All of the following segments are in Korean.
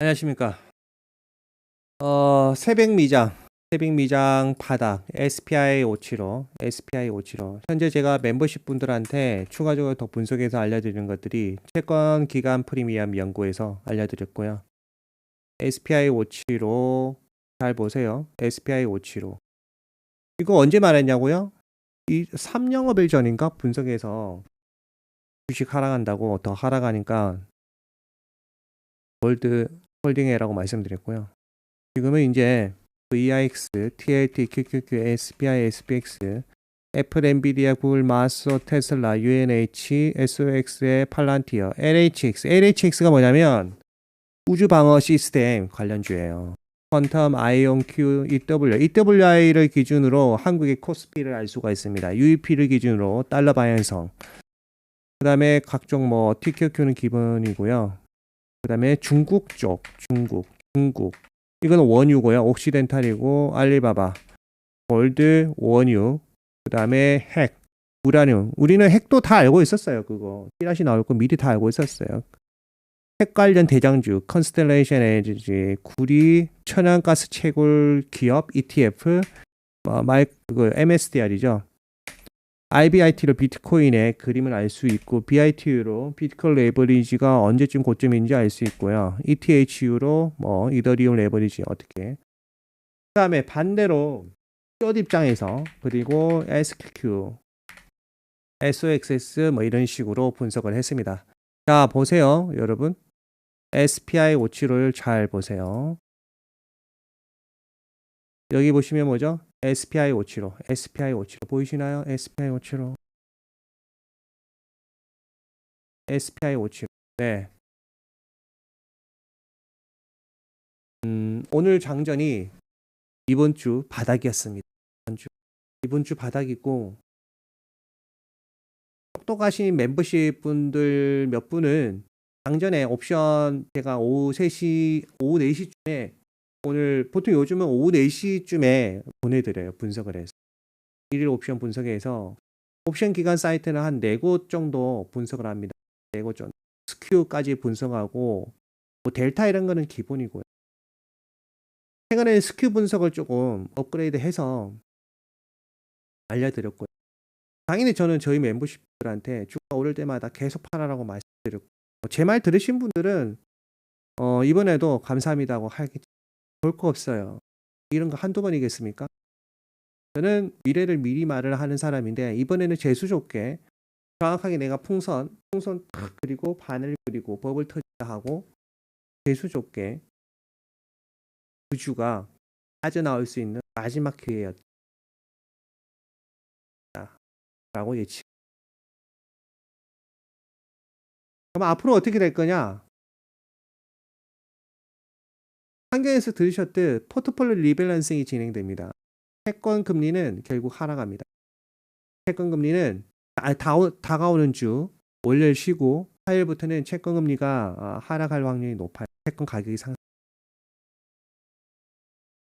안녕하십니까. 새벽 미장 바닥, SPI 575. 현재 제가 멤버십 분들한테 추가적으로 더 분석해서 알려드리는 것들이 채권 기간 프리미엄 연구에서 알려드렸고요. SPI 575 잘 보세요. SPI 575. 이거 언제 말했냐고요? 이 3영업일 전인가 분석해서 주식 하락한다고 더 하락하니까 월드 홀딩해라고 말씀드렸고요. 지금은 이제 VIX, TLT, QQQ, SPI, SPX, 애플, 엔비디아, 구글, 마소, 테슬라, UNH, SOX의 팔란티어, LHX가 뭐냐면 우주 방어 시스템 관련주예요. 퀀텀, 아이온, Q, EWI를 기준으로 한국의 코스피를 알 수가 있습니다. UEP를 기준으로 달러 방향성. 그 다음에 각종 뭐 TQQ는 기본이고요. 그 다음에 중국. 이건 원유고요. 옥시덴탈이고 알리바바, 골드, 원유, 그 다음에 핵, 우라늄. 우리는 핵도 다 알고 있었어요. 그거 찌라시 나올 거 미리 다 알고 있었어요. 핵 관련 대장주, 컨스텔레이션 에너지, 구리, 천연가스 채굴 기업 ETF, MSDR이죠. IBIT로 비트코인의 그림을 알 수 있고, BITU로 비트코인 레버리지가 언제쯤 고점인지 알 수 있고요. ETHU로 뭐 이더리움 레버리지 어떻게. 그 다음에 반대로 숏 입장에서 그리고 SQQ, SOXS 뭐 이런 식으로 분석을 했습니다. 자, 보세요, 여러분. SPI 575를 잘 보세요. 여기 보시면 뭐죠? SPI 575 보이시나요? SPI 575. 네. 오늘 장전이 이번 주 바닥이었습니다. 이번 주 바닥이고, 똑똑하신 멤버십 분들 몇 분은 장전에 옵션 제가 오후 4시쯤에 오늘 보통 요즘은 오후 4시쯤에 보내드려요. 분석을 해서. 일일 옵션 분석해서 옵션 기간 사이트는 한 4곳 정도 분석을 합니다. 4곳 정도. 스큐까지 분석하고 뭐 델타 이런 거는 기본이고요. 최근에 스큐 분석을 조금 업그레이드 해서 알려드렸고요. 당연히 저는 저희 멤버십들한테 주가 오를 때마다 계속 팔아라고 말씀드렸고, 제 말 들으신 분들은 이번에도 감사합니다고 하겠죠. 볼 거 없어요. 이런 거 한두 번이겠습니까? 저는 미래를 미리 말을 하는 사람인데, 이번에는 재수 좋게 정확하게 내가 풍선 탁 그리고 바늘 그리고 버블 터지다 하고 재수 좋게 그 주가 빠져나올 수 있는 마지막 기회였다 라고 예측. 그럼 앞으로 어떻게 될 거냐? 환경에서 들으셨듯 포트폴리오 리밸런싱이 진행됩니다. 채권 금리는 결국 하락합니다. 채권 금리는 다가오는 주 월요일 쉬고 화요일부터는 채권 금리가 하락할 확률이 높아요. 채권 가격이 상승.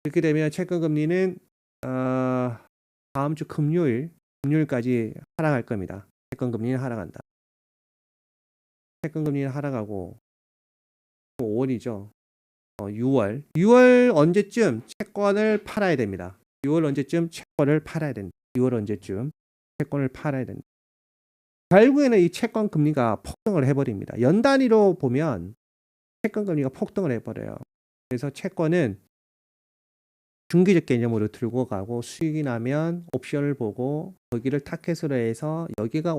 이렇게 되면 채권 금리는 다음 주 금요일까지 하락할 겁니다. 채권 금리는 하락한다. 채권 금리는 하락하고 5월이죠. 6월 언제쯤 채권을 팔아야 됩니다. 6월 언제쯤 채권을 팔아야 된다. 6월 언제쯤 채권을 팔아야 된다. 결국에는 이 채권 금리가 폭등을 해버립니다. 연 단위로 보면 채권 금리가 폭등을 해버려요. 그래서 채권은 중기적 개념으로 들고 가고 수익이 나면 옵션을 보고 거기를 타켓으로 해서 여기가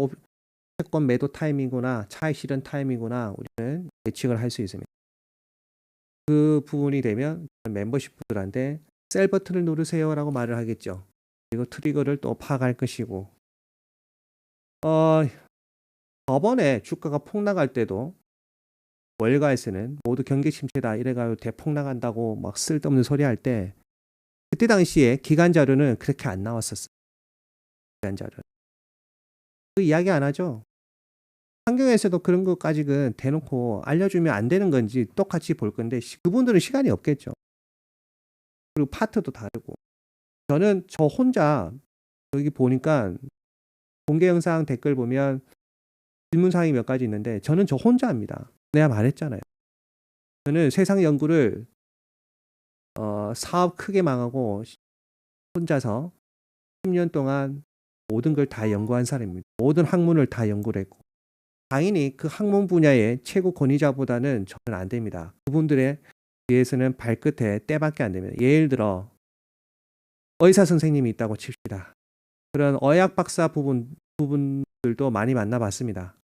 채권 매도 타이밍이구나, 차익 실현 타이밍이구나 우리는 예측을 할 수 있습니다. 그 부분이 되면 멤버십 분들한테 셀 버튼을 누르세요라고 말을 하겠죠. 그리고 트리거를 또 파악할 것이고, 저번에 주가가 폭락할 때도 월가에서는 모두 경기 침체다 이래가지고 대폭 나간다고 막 쓸데없는 소리 할 때, 그때 당시에 기간 자료는 그렇게 안 나왔었어요. 기간 자료. 그 이야기 안 하죠. 환경에서도 그런 것까지는 대놓고 알려주면 안 되는 건지 똑같이 볼 건데 그분들은 시간이 없겠죠. 그리고 파트도 다르고. 저는 저 혼자 여기 보니까 공개 영상 댓글 보면 질문사항이 몇 가지 있는데 저는 저 혼자 합니다. 내가 말했잖아요. 저는 세상 연구를 사업 크게 망하고 혼자서 10년 동안 모든 걸 다 연구한 사람입니다. 모든 학문을 다 연구를 했고 당연히 그 학문 분야의 최고 권위자보다는 저는 안 됩니다. 그분들에 비해서는 발끝에 때밖에 안 됩니다. 예를 들어 의사 선생님이 있다고 칩시다. 그런 의학 박사 부분들도 많이 만나봤습니다.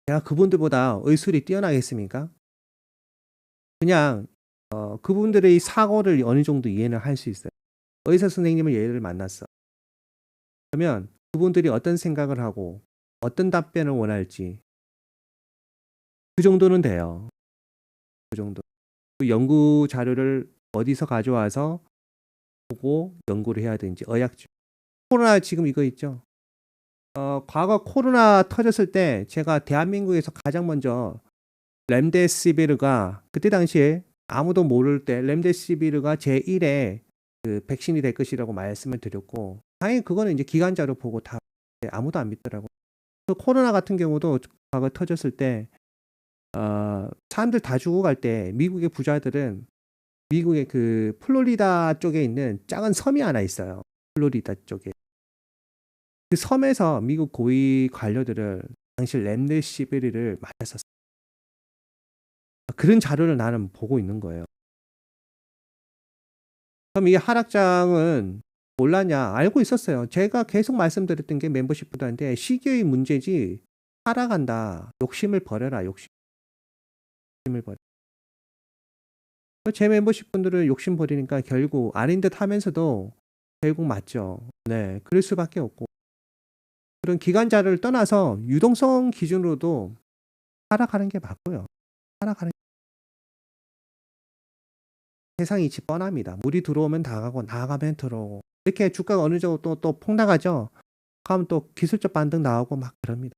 제가 그분들보다 의술이 뛰어나겠습니까? 그냥 그분들의 사고를 어느 정도 이해는 할 수 있어요. 의사 선생님을 예를 만났어. 그러면 그분들이 어떤 생각을 하고 어떤 답변을 원할지 그 정도는 돼요. 그 정도. 그 연구 자료를 어디서 가져와서 보고 연구를 해야 되는지 의학적. 코로나 지금 이거 있죠. 과거 코로나 터졌을 때 제가 대한민국에서 가장 먼저 렘데시비르가 그때 당시에 아무도 모를 때 렘데시비르가 제1의 그 백신이 될 것이라고 말씀을 드렸고 당연히 그거는 이제 기관자로 보고 다 아무도 안 믿더라고요. 코로나 같은 경우도 과거 터졌을 때 사람들 다 죽어갈 때 미국의 부자들은 미국의 그 플로리다 쪽에 있는 작은 섬이 하나 있어요. 플로리다 쪽에. 그 섬에서 미국 고위 관료들을 당시 렘데시비르를 맞았었어요. 그런 자료를 나는 보고 있는 거예요. 그럼 이게 하락장은 몰랐냐? 알고 있었어요. 제가 계속 말씀드렸던 게 멤버십 부단인데 시기의 문제지 하락한다. 욕심을 버려라. 욕심을 버려. 제 멤버십 분들은 욕심 버리니까 결국 아닌 듯 하면서도 결국 맞죠. 네, 그럴 수밖에 없고 그런 기관자를 떠나서 유동성 기준으로도 하락하는 게 맞고요. 하락하는 세상이 이치 뻔합니다. 물이 들어오면 나가고 나가면 들어오고 이렇게 주가가 어느 정도 또 폭락하죠. 그럼 또 기술적 반등 나오고 막 그럽니다.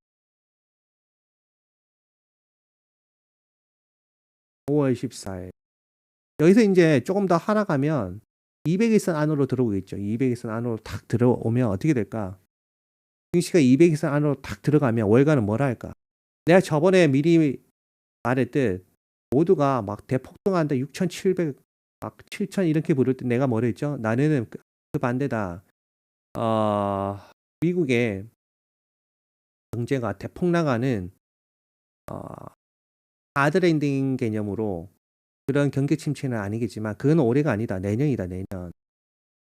5월 14일 여기서 이제 조금 더 하락하면 200일선 안으로 들어오겠죠. 200일선 안으로 탁 들어오면 어떻게 될까? 증시가 200일선 안으로 탁 들어가면 월가는 뭐라 할까? 내가 저번에 미리 말했듯 모두가 막 대폭등한다 6,700, 막 7,000 이렇게 부를 때 내가 뭐라 했죠? 나는 그 반대다. 미국의 경제가 대폭락하는 하드 랜딩 개념으로 그런 경기 침체는 아니겠지만 그건 올해가 아니다. 내년이다.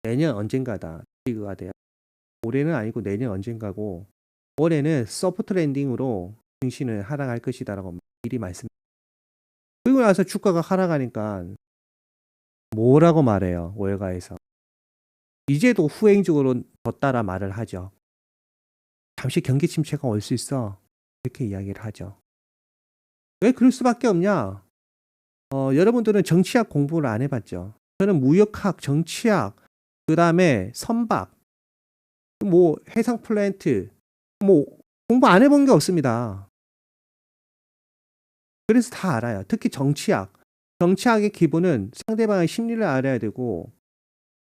내년 언젠가다. 피그가 돼요. 올해는 아니고 내년 언젠가고 올해는 소프트 랜딩으로 증시는 하락할 것이다라고 미리 말씀. 그리고 나서 주가가 하락하니까 뭐라고 말해요. 월가에서. 이제도 후행적으로 졌다라 말을 하죠. 잠시 경기 침체가 올 수 있어. 이렇게 이야기를 하죠. 왜 그럴 수밖에 없냐? 여러분들은 정치학 공부를 안 해봤죠. 저는 무역학, 정치학, 그 다음에 선박, 뭐 해상 플랜트, 뭐 공부 안 해본 게 없습니다. 그래서 다 알아요. 특히 정치학. 정치학의 기본은 상대방의 심리를 알아야 되고,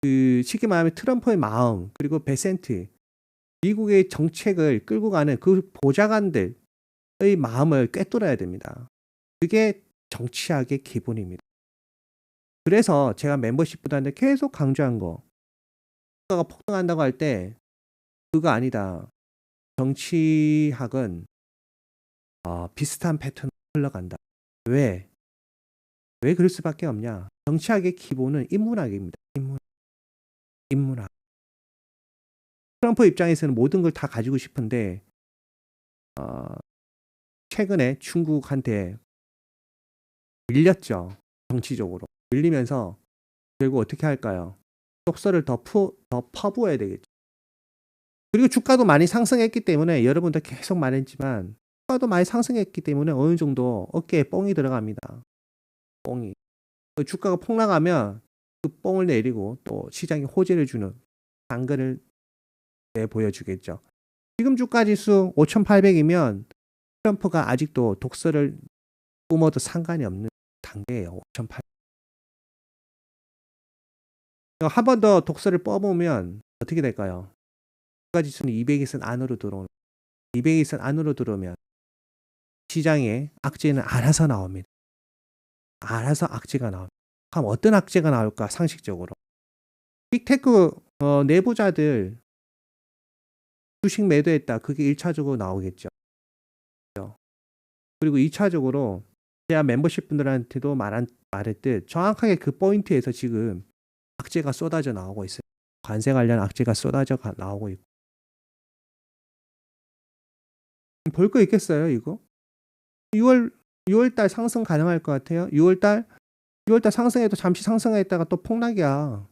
그 쉽게 말하면 트럼프의 마음, 그리고 베센트, 미국의 정책을 끌고 가는 그 보좌관들의 마음을 꿰뚫어야 됩니다. 그게 정치학의 기본입니다. 그래서 제가 멤버십보다는 계속 강조한 거. 국가가 폭등한다고 할 때 그거 아니다. 정치학은 비슷한 패턴으로 흘러간다. 왜? 왜 그럴 수밖에 없냐? 정치학의 기본은 인문학입니다. 인문학. 트럼프 입장에서는 모든 걸 다 가지고 싶은데 최근에 중국한테 밀렸죠. 정치적으로. 밀리면서 결국 어떻게 할까요? 독서를 더 퍼부어야 되겠죠. 그리고 주가도 많이 상승했기 때문에 여러분들 계속 말했지만 주가도 많이 상승했기 때문에 어느 정도 어깨에 뽕이 들어갑니다. 뽕이. 주가가 폭락하면 그 뽕을 내리고 또 시장에 호재를 주는 당근을 내보여주겠죠. 지금 주가 지수 5,800이면 트럼프가 아직도 독서를 뿜어도 상관이 없는 단계예요. 5,800. 한 번 더 독서를 뿜으면 어떻게 될까요? 주가 지수는 200일선 안으로 들어오는 200일선 안으로 들어오면 시장에 악재는 알아서 나옵니다. 알아서 악재가 나옵니다. 그럼 어떤 악재가 나올까? 상식적으로. 빅테크 내부자들 주식 매도했다. 그게 1차적으로 나오겠죠. 그리고 2차적으로 제가 멤버십 분들한테도 말했듯 정확하게 그 포인트에서 지금 악재가 쏟아져 나오고 있어요. 관세 관련 악재가 쏟아져 나오고 있고. 볼 거 있겠어요, 이거? 6월달 상승 가능할 것 같아요. 6월달 상승해도 잠시 상승했다가 또 폭락이야.